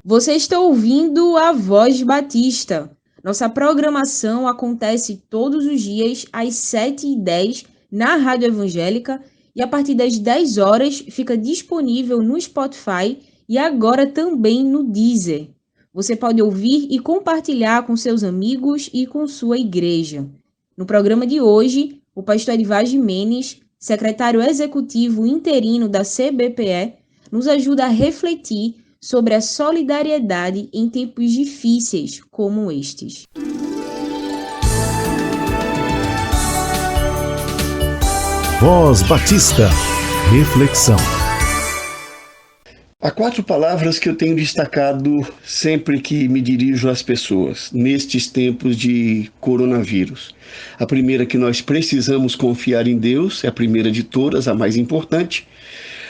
Você está ouvindo a Voz Batista. Nossa programação acontece todos os dias às 7h10 na Rádio Evangélica e a partir das 10 horas fica disponível no Spotify e agora também no Deezer. Você pode ouvir e compartilhar com seus amigos e com sua igreja. No programa de hoje, o pastor Edivar Jimenez, secretário executivo interino da CBPE, nos ajuda a refletir sobre a solidariedade em tempos difíceis como estes. Voz Batista. Reflexão. Há 4 palavras que eu tenho destacado sempre que me dirijo às pessoas, nestes tempos de coronavírus. A primeira, que nós precisamos confiar em Deus, é a primeira de todas, a mais importante.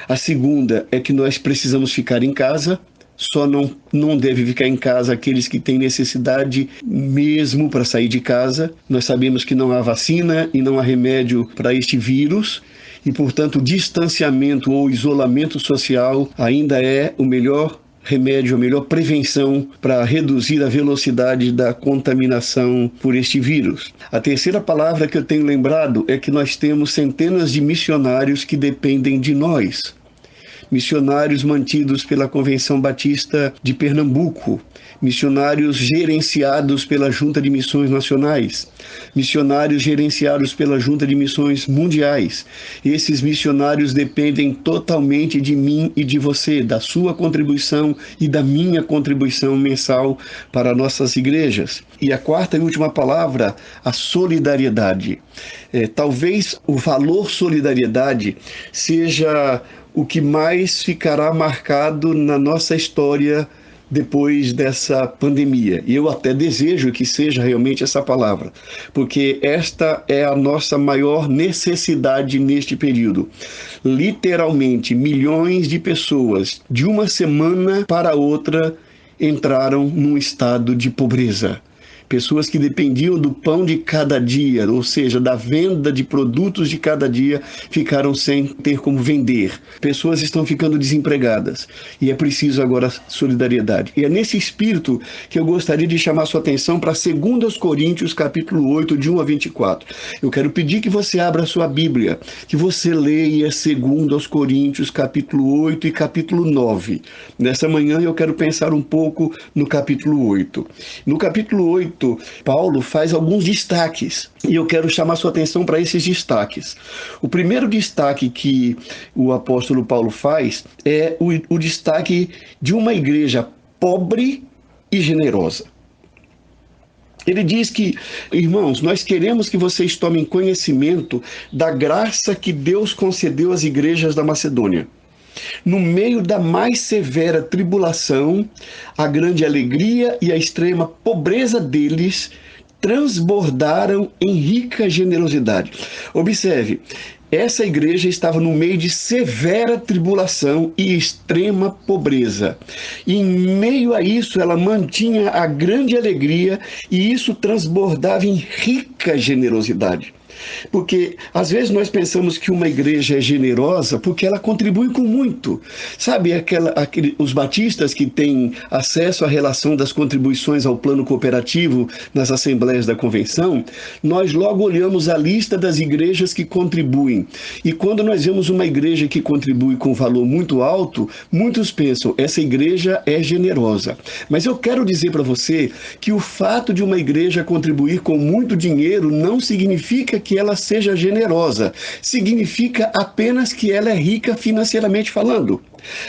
A segunda é que nós precisamos ficar em casa. Só não deve ficar em casa aqueles que têm necessidade mesmo para sair de casa. Nós sabemos que não há vacina e não há remédio para este vírus. E, portanto, o distanciamento ou isolamento social ainda é o melhor remédio, a melhor prevenção para reduzir a velocidade da contaminação por este vírus. A terceira palavra que eu tenho lembrado é que nós temos centenas de missionários que dependem de nós. Missionários mantidos pela Convenção Batista de Pernambuco, missionários gerenciados pela Junta de Missões Nacionais, missionários gerenciados pela Junta de Missões Mundiais. Esses missionários dependem totalmente de mim e de você, da sua contribuição e da minha contribuição mensal para nossas igrejas. E a quarta e última palavra, a solidariedade. Talvez o valor solidariedade seja o que mais ficará marcado na nossa história depois dessa pandemia. E eu até desejo que seja realmente essa palavra, porque esta é a nossa maior necessidade neste período. Literalmente, milhões de pessoas, de uma semana para outra, entraram num estado de pobreza. Pessoas que dependiam do pão de cada dia, ou seja, da venda de produtos de cada dia, ficaram sem ter como vender. Pessoas estão ficando desempregadas e é preciso agora solidariedade. E é nesse espírito que eu gostaria de chamar sua atenção para 2 Coríntios, capítulo 8, de 1 a 24. Eu quero pedir que você abra a sua Bíblia, que você leia 2 Coríntios, capítulo 8 e capítulo 9. Nessa manhã eu quero pensar um pouco no capítulo 8. No capítulo 8, Paulo faz alguns destaques e eu quero chamar sua atenção para esses destaques. O primeiro destaque que o apóstolo Paulo faz é o destaque de uma igreja pobre e generosa. Ele diz que, irmãos, nós queremos que vocês tomem conhecimento da graça que Deus concedeu às igrejas da Macedônia. No meio da mais severa tribulação, a grande alegria e a extrema pobreza deles transbordaram em rica generosidade. Observe, essa igreja estava no meio de severa tribulação e extrema pobreza. E em meio a isso, ela mantinha a grande alegria e isso transbordava em rica generosidade. Porque às vezes nós pensamos que uma igreja é generosa porque ela contribui com muito. Sabe, os batistas que têm acesso à relação das contribuições ao plano cooperativo nas assembleias da convenção, nós logo olhamos a lista das igrejas que contribuem. E quando nós vemos uma igreja que contribui com um valor muito alto, muitos pensam, essa igreja é generosa. Mas eu quero dizer para você que o fato de uma igreja contribuir com muito dinheiro não significa que ela seja generosa, significa apenas que ela é rica financeiramente falando.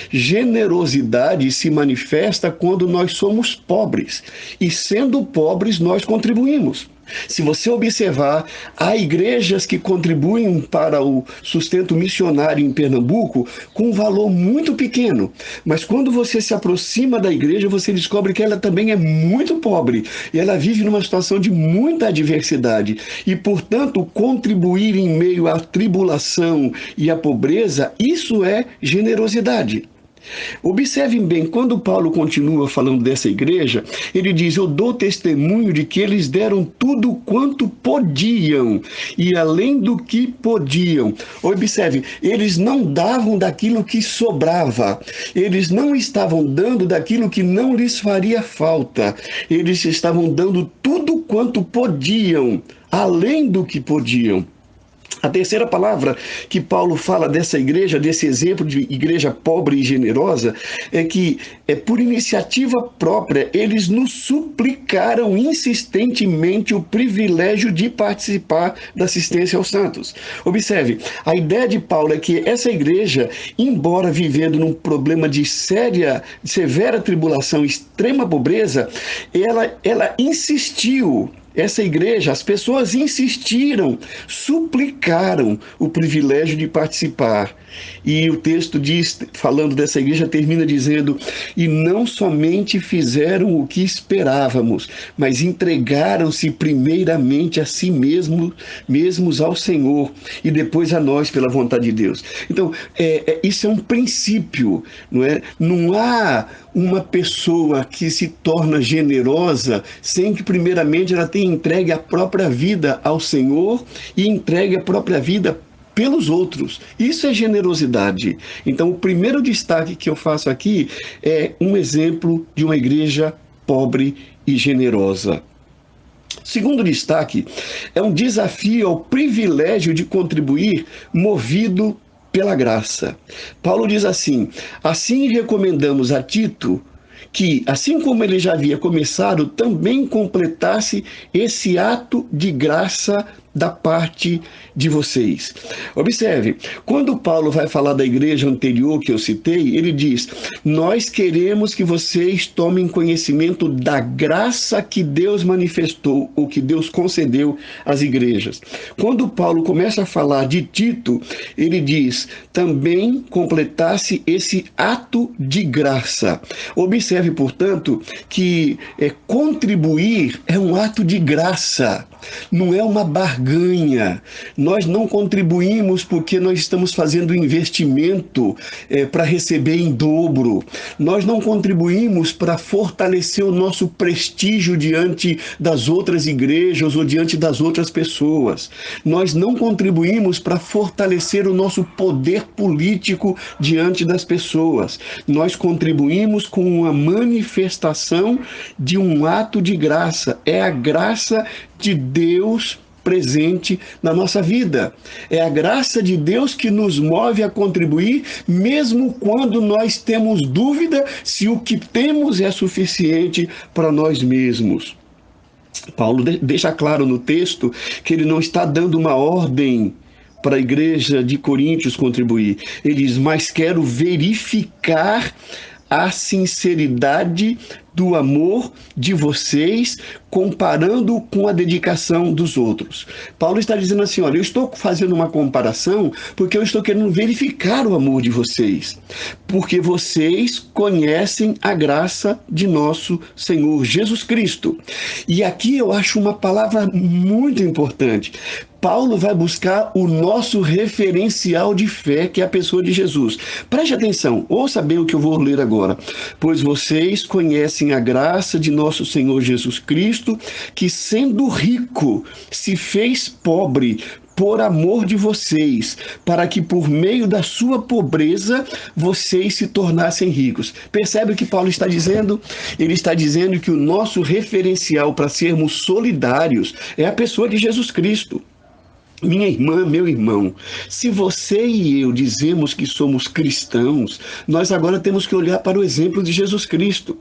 Generosidade se manifesta quando nós somos pobres, e sendo pobres nós contribuímos. Se você observar, há igrejas que contribuem para o sustento missionário em Pernambuco com um valor muito pequeno, mas quando você se aproxima da igreja, você descobre que ela também é muito pobre e ela vive numa situação de muita adversidade e, portanto, contribuir em meio à tribulação e à pobreza, isso é generosidade. Observem bem, quando Paulo continua falando dessa igreja, ele diz: eu dou testemunho de que eles deram tudo quanto podiam, e além do que podiam. Observe, eles não davam daquilo que sobrava, eles não estavam dando daquilo que não lhes faria falta, eles estavam dando tudo quanto podiam, além do que podiam. A terceira palavra que Paulo fala dessa igreja, desse exemplo de igreja pobre e generosa, é que por iniciativa própria, eles nos suplicaram insistentemente o privilégio de participar da assistência aos santos. Observe, a ideia de Paulo é que essa igreja, embora vivendo num problema de severa tribulação, extrema pobreza, ela insistiu. Essa igreja, as pessoas insistiram, suplicaram o privilégio de participar. E o texto diz, falando dessa igreja, termina dizendo: e não somente fizeram o que esperávamos, mas entregaram-se primeiramente a si mesmos ao Senhor e depois a nós pela vontade de Deus. Então, isso é um princípio, não é? Não há uma pessoa que se torna generosa sem que primeiramente ela tenha entregue a própria vida ao Senhor e entregue a própria vida pelos outros. Isso é generosidade. Então, o primeiro destaque que eu faço aqui é um exemplo de uma igreja pobre e generosa. Segundo destaque é um desafio ao privilégio de contribuir movido pela graça. Paulo diz assim: assim recomendamos a Tito que, assim como ele já havia começado, também completasse esse ato de graça da parte de vocês. Observe, quando Paulo vai falar da igreja anterior que eu citei, ele diz: nós queremos que vocês tomem conhecimento da graça que Deus manifestou, ou que Deus concedeu às igrejas. Quando Paulo começa a falar de Tito, ele diz: também completasse esse ato de graça. Observe, portanto, que contribuir é um ato de graça, não é uma barganha. Nós não contribuímos porque nós estamos fazendo investimento para receber em dobro. Nós não contribuímos para fortalecer o nosso prestígio diante das outras igrejas ou diante das outras pessoas. Nós não contribuímos para fortalecer o nosso poder político diante das pessoas. Nós contribuímos com uma manifestação de um ato de graça. É a graça de Deus presente na nossa vida. É a graça de Deus que nos move a contribuir, mesmo quando nós temos dúvida se o que temos é suficiente para nós mesmos. Paulo deixa claro no texto que ele não está dando uma ordem para a igreja de Coríntios contribuir. Ele diz: mas quero verificar a sinceridade do amor de vocês, comparando com a dedicação dos outros. Paulo está dizendo assim: olha, eu estou fazendo uma comparação porque eu estou querendo verificar o amor de vocês, porque vocês conhecem a graça de nosso Senhor Jesus Cristo. E aqui eu acho uma palavra muito importante. Paulo vai buscar o nosso referencial de fé, que é a pessoa de Jesus. Preste atenção, ouça bem o que eu vou ler agora. Pois vocês conhecem a graça de nosso Senhor Jesus Cristo, que sendo rico, se fez pobre por amor de vocês, para que por meio da sua pobreza vocês se tornassem ricos. Percebe o que Paulo está dizendo? Ele está dizendo que o nosso referencial para sermos solidários é a pessoa de Jesus Cristo. Minha irmã, meu irmão, se você e eu dizemos que somos cristãos, nós agora temos que olhar para o exemplo de Jesus Cristo.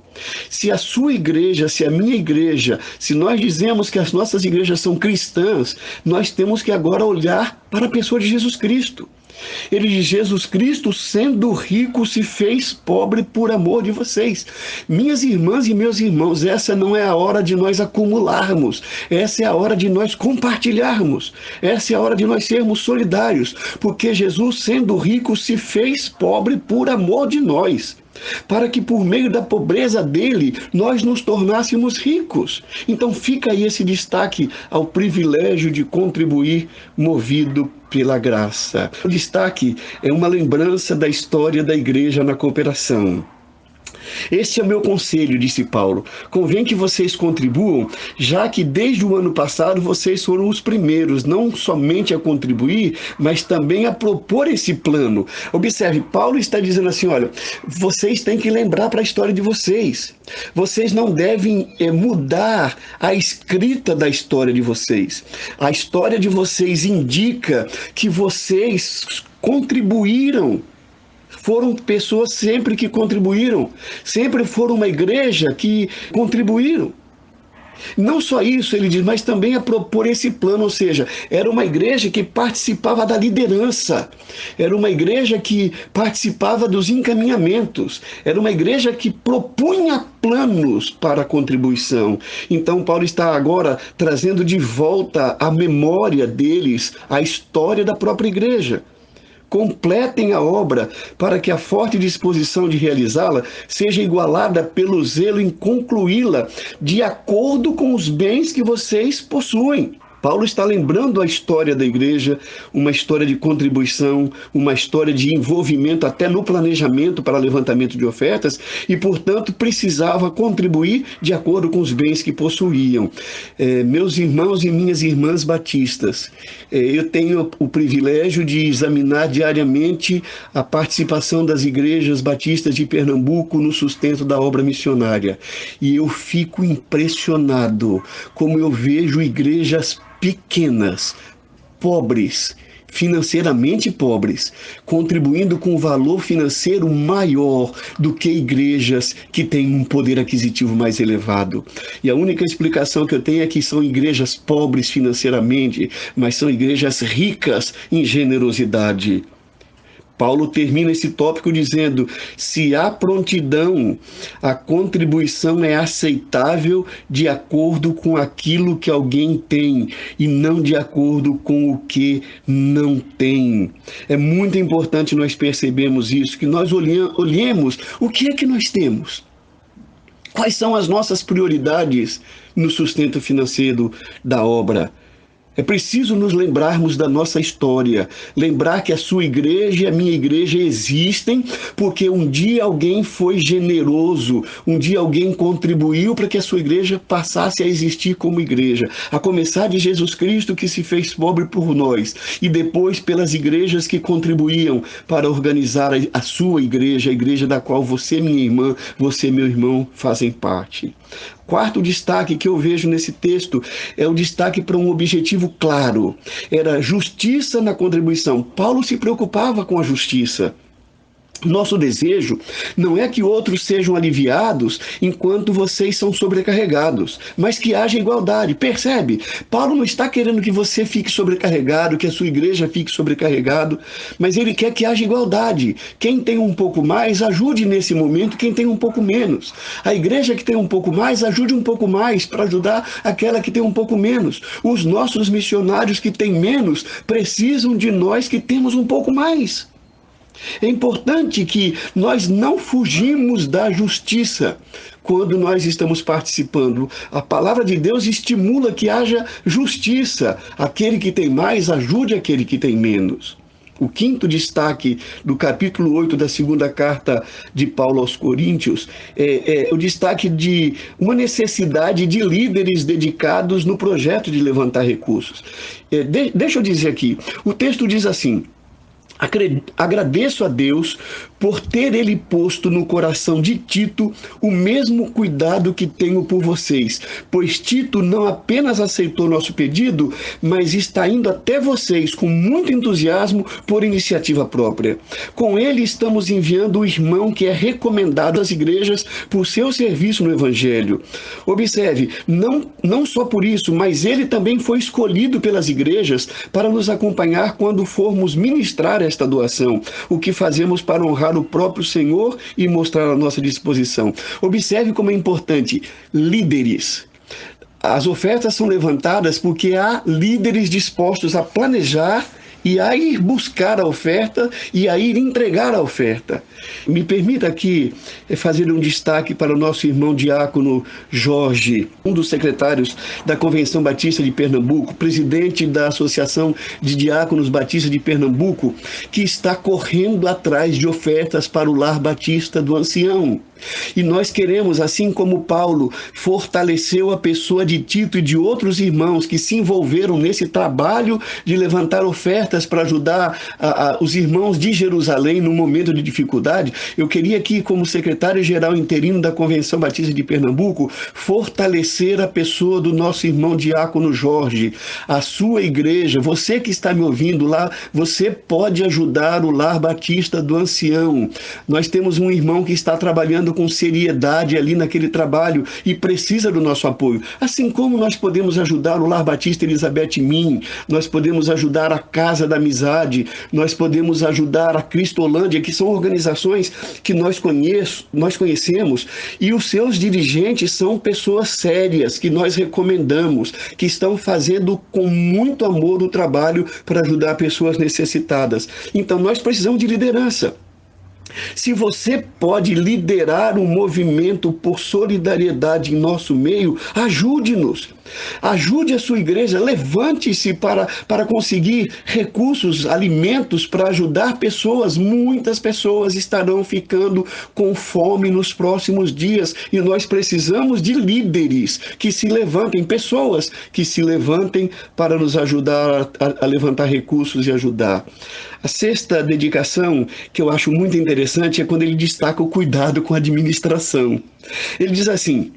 Se a sua igreja, se a minha igreja, se nós dizemos que as nossas igrejas são cristãs, nós temos que agora olhar para a pessoa de Jesus Cristo. Ele diz: Jesus Cristo, sendo rico, se fez pobre por amor de vocês. Minhas irmãs e meus irmãos, essa não é a hora de nós acumularmos, essa é a hora de nós compartilharmos, essa é a hora de nós sermos solidários, porque Jesus, sendo rico, se fez pobre por amor de nós. para que por meio da pobreza dele nós nos tornássemos ricos. Então fica aí esse destaque ao privilégio de contribuir movido pela graça. O destaque é uma lembrança da história da igreja na cooperação. Este é o meu conselho, disse Paulo. Convém que vocês contribuam, já que desde o ano passado vocês foram os primeiros, não somente a contribuir, mas também a propor esse plano. Observe, Paulo está dizendo assim, olha, vocês têm que lembrar para a história de vocês. Vocês não devem mudar a escrita da história de vocês. A história de vocês indica que vocês contribuíram. Foram pessoas sempre que contribuíram, sempre foram uma igreja que contribuíram. Não só isso, ele diz, mas também a propor esse plano, ou seja, era uma igreja que participava da liderança, era uma igreja que participava dos encaminhamentos, era uma igreja que propunha planos para a contribuição. Então Paulo está agora trazendo de volta à memória deles a história da própria igreja. Completem a obra para que a forte disposição de realizá-la seja igualada pelo zelo em concluí-la de acordo com os bens que vocês possuem. Paulo está lembrando a história da igreja, uma história de contribuição, uma história de envolvimento até no planejamento para levantamento de ofertas e, portanto, precisava contribuir de acordo com os bens que possuíam. Meus irmãos e minhas irmãs batistas, eu tenho o privilégio de examinar diariamente a participação das igrejas batistas de Pernambuco no sustento da obra missionária. E eu fico impressionado como eu vejo igrejas pequenas, pobres, financeiramente pobres, contribuindo com um valor financeiro maior do que igrejas que têm um poder aquisitivo mais elevado. E a única explicação que eu tenho é que são igrejas pobres financeiramente, mas são igrejas ricas em generosidade. Paulo termina esse tópico dizendo, se há prontidão, a contribuição é aceitável de acordo com aquilo que alguém tem e não de acordo com o que não tem. É muito importante nós percebermos isso, que nós olhemos o que é que nós temos. Quais são as nossas prioridades no sustento financeiro da obra? É preciso nos lembrarmos da nossa história, lembrar que a sua igreja e a minha igreja existem porque um dia alguém foi generoso, um dia alguém contribuiu para que a sua igreja passasse a existir como igreja, a começar de Jesus Cristo que se fez pobre por nós e depois pelas igrejas que contribuíam para organizar a sua igreja, a igreja da qual você, minha irmã, você, meu irmão, fazem parte. Quarto destaque que eu vejo nesse texto é o destaque para um objetivo claro. Era justiça na contribuição. Paulo se preocupava com a justiça. Nosso desejo não é que outros sejam aliviados enquanto vocês são sobrecarregados, mas que haja igualdade. Percebe? Paulo não está querendo que você fique sobrecarregado, que a sua igreja fique sobrecarregado, mas ele quer que haja igualdade. Quem tem um pouco mais, ajude nesse momento quem tem um pouco menos. A igreja que tem um pouco mais, ajude um pouco mais para ajudar aquela que tem um pouco menos. Os nossos missionários que têm menos precisam de nós que temos um pouco mais. É importante que nós não fugimos da justiça quando nós estamos participando. A palavra de Deus estimula que haja justiça. Aquele que tem mais, ajude aquele que tem menos. O quinto destaque do capítulo 8 da segunda carta de Paulo aos Coríntios é o destaque de uma necessidade de líderes dedicados no projeto de levantar recursos. Deixa eu dizer aqui, o texto diz assim: agradeço a Deus por ter ele posto no coração de Tito o mesmo cuidado que tenho por vocês, pois Tito não apenas aceitou nosso pedido, mas está indo até vocês com muito entusiasmo por iniciativa própria. Com ele estamos enviando o irmão que é recomendado às igrejas por seu serviço no Evangelho. Observe, não só por isso, mas ele também foi escolhido pelas igrejas para nos acompanhar quando formos ministrar esta doação, o que fazemos para honrar o próprio Senhor e mostrar a nossa disposição. Observe como é importante, líderes. As ofertas são levantadas porque há líderes dispostos a planejar e a ir buscar a oferta e a ir entregar a oferta. Me permita aqui fazer um destaque para o nosso irmão diácono Jorge, um dos secretários da Convenção Batista de Pernambuco, presidente da Associação de Diáconos Batistas de Pernambuco, que está correndo atrás de ofertas para o Lar Batista do Ancião. E nós queremos, assim como Paulo fortaleceu a pessoa de Tito e de outros irmãos que se envolveram nesse trabalho de levantar ofertas para ajudar os irmãos de Jerusalém no momento de dificuldade, eu queria aqui, como secretário-geral interino da Convenção Batista de Pernambuco, fortalecer a pessoa do nosso irmão diácono Jorge, a sua igreja. Você que está me ouvindo lá, você pode ajudar o Lar Batista do Ancião. Nós temos um irmão que está trabalhando com seriedade ali naquele trabalho e precisa do nosso apoio. Assim como nós podemos ajudar o Lar Batista Elizabeth Min, nós podemos ajudar a Casa da Amizade, nós podemos ajudar a Cristolândia, que são organizações que nós conhecemos, e os seus dirigentes são pessoas sérias, que nós recomendamos, que estão fazendo com muito amor o trabalho para ajudar pessoas necessitadas. Então nós precisamos de liderança. Se você pode liderar um movimento por solidariedade em nosso meio, ajude-nos. Ajude a sua igreja, levante-se para conseguir recursos, alimentos para ajudar pessoas. Muitas pessoas estarão ficando com fome nos próximos dias e nós precisamos de líderes que se levantem, pessoas que se levantem para nos ajudar a levantar recursos e ajudar. A sexta dedicação, que eu acho muito interessante, é quando ele destaca o cuidado com a administração. Ele diz assim,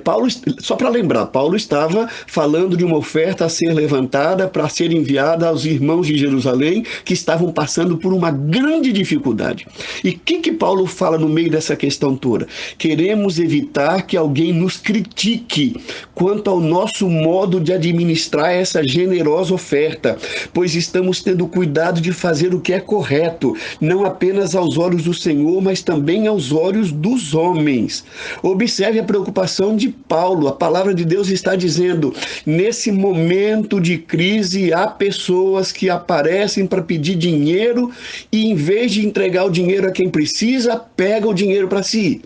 Paulo, só para lembrar, Paulo estava falando de uma oferta a ser levantada para ser enviada aos irmãos de Jerusalém que estavam passando por uma grande dificuldade. E o que Paulo fala no meio dessa questão toda? Queremos evitar que alguém nos critique quanto ao nosso modo de administrar essa generosa oferta, pois estamos tendo cuidado de fazer o que é correto, não apenas aos olhos do Senhor, mas também aos olhos dos homens. Observe a preocupação de Paulo. A palavra de Deus está dizendo, nesse momento de crise, há pessoas que aparecem para pedir dinheiro e em vez de entregar o dinheiro a quem precisa, pega o dinheiro para si.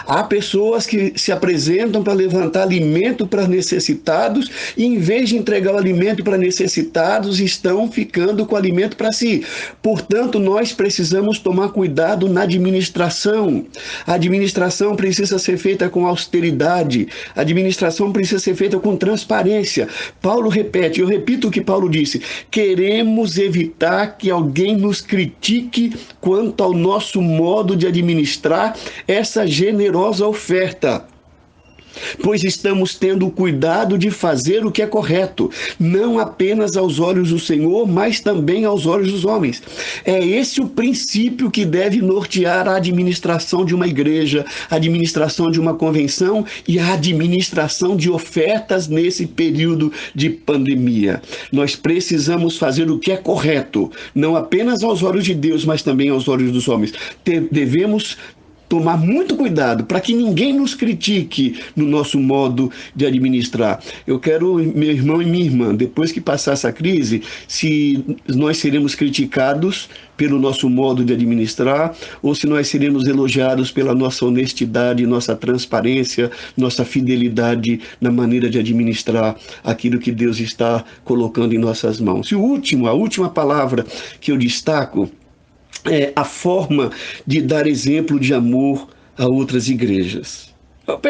Há pessoas que se apresentam para levantar alimento para necessitados e em vez de entregar o alimento para necessitados, estão ficando com o alimento para si. Portanto, nós precisamos tomar cuidado na administração. A administração precisa ser feita com austeridade. A administração precisa ser feita com transparência. Paulo repete, eu repito o que Paulo disse, queremos evitar que alguém nos critique quanto ao nosso modo de administrar essa generosa oferta. Pois estamos tendo o cuidado de fazer o que é correto, não apenas aos olhos do Senhor, mas também aos olhos dos homens. É esse o princípio que deve nortear a administração de uma igreja, a administração de uma convenção e a administração de ofertas nesse período de pandemia. Nós precisamos fazer o que é correto, não apenas aos olhos de Deus, mas também aos olhos dos homens. Devemos tomar muito cuidado para que ninguém nos critique no nosso modo de administrar. Eu quero, meu irmão e minha irmã, depois que passar essa crise, se nós seremos criticados pelo nosso modo de administrar ou se nós seremos elogiados pela nossa honestidade, nossa transparência, nossa fidelidade na maneira de administrar aquilo que Deus está colocando em nossas mãos. E a última palavra que eu destaco é a forma de dar exemplo de amor a outras igrejas.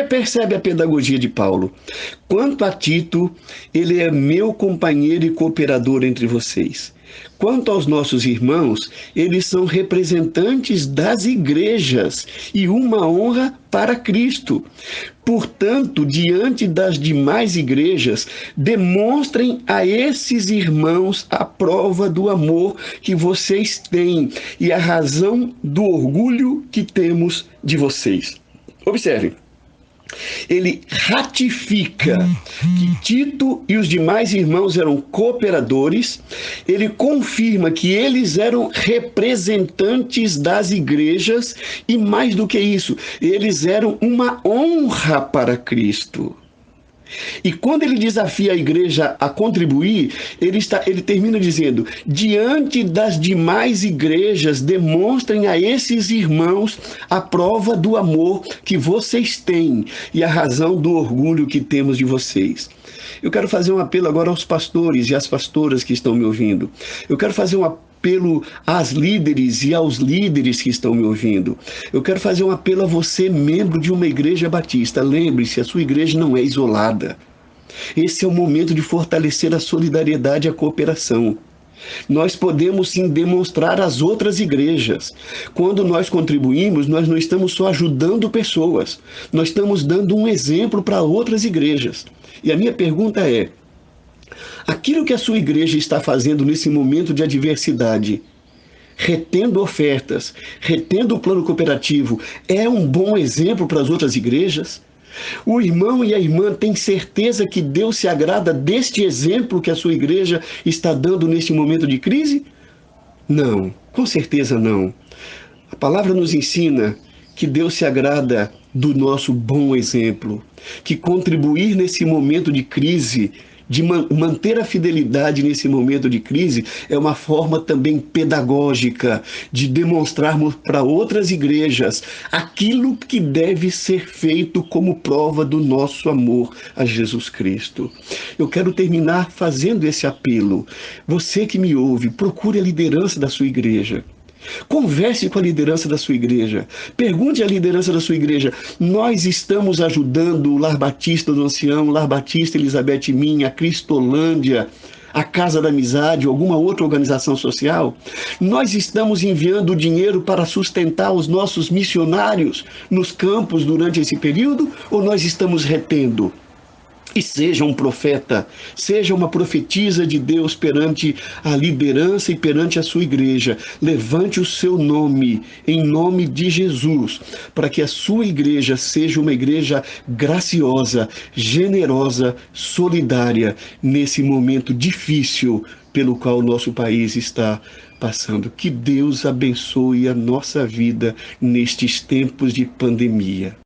Percebe a pedagogia de Paulo. Quanto a Tito, ele é meu companheiro e cooperador entre vocês. Quanto aos nossos irmãos, eles são representantes das igrejas e uma honra para Cristo. Portanto, diante das demais igrejas, demonstrem a esses irmãos a prova do amor que vocês têm e a razão do orgulho que temos de vocês. Observem. Ele ratifica que Tito e os demais irmãos eram cooperadores, ele confirma que eles eram representantes das igrejas e, mais do que isso, eles eram uma honra para Cristo. E quando ele desafia a igreja a contribuir, ele termina dizendo: diante das demais igrejas, demonstrem a esses irmãos a prova do amor que vocês têm e a razão do orgulho que temos de vocês. Eu quero fazer um apelo agora aos pastores e às pastoras que estão me ouvindo. Eu quero fazer um apelo às líderes e aos líderes que estão me ouvindo. Eu quero fazer um apelo a você, membro de uma igreja batista. Lembre-se, a sua igreja não é isolada. Esse é o momento de fortalecer a solidariedade e a cooperação. Nós podemos sim demonstrar às outras igrejas. Quando nós contribuímos, nós não estamos só ajudando pessoas, nós estamos dando um exemplo para outras igrejas. E a minha pergunta é: aquilo que a sua igreja está fazendo nesse momento de adversidade, retendo ofertas, retendo o plano cooperativo, é um bom exemplo para as outras igrejas? O irmão e a irmã têm certeza que Deus se agrada deste exemplo que a sua igreja está dando neste momento de crise? Não, com certeza não. A palavra nos ensina que Deus se agrada do nosso bom exemplo, que contribuir nesse momento de crise, de manter a fidelidade nesse momento de crise, é uma forma também pedagógica de demonstrarmos para outras igrejas aquilo que deve ser feito como prova do nosso amor a Jesus Cristo. Eu quero terminar fazendo esse apelo. Você que me ouve, procure a liderança da sua igreja. Converse com a liderança da sua igreja. Pergunte à liderança da sua igreja: nós estamos ajudando o Lar Batista do Ancião, o Lar Batista Elizabeth Minha, a Cristolândia, a Casa da Amizade, alguma outra organização social? Nós estamos enviando dinheiro para sustentar os nossos missionários nos campos durante esse período, ou nós estamos retendo? E seja um profeta, seja uma profetisa de Deus perante a liderança e perante a sua igreja. Levante o seu nome, em nome de Jesus, para que a sua igreja seja uma igreja graciosa, generosa, solidária, nesse momento difícil pelo qual o nosso país está passando. Que Deus abençoe a nossa vida nestes tempos de pandemia.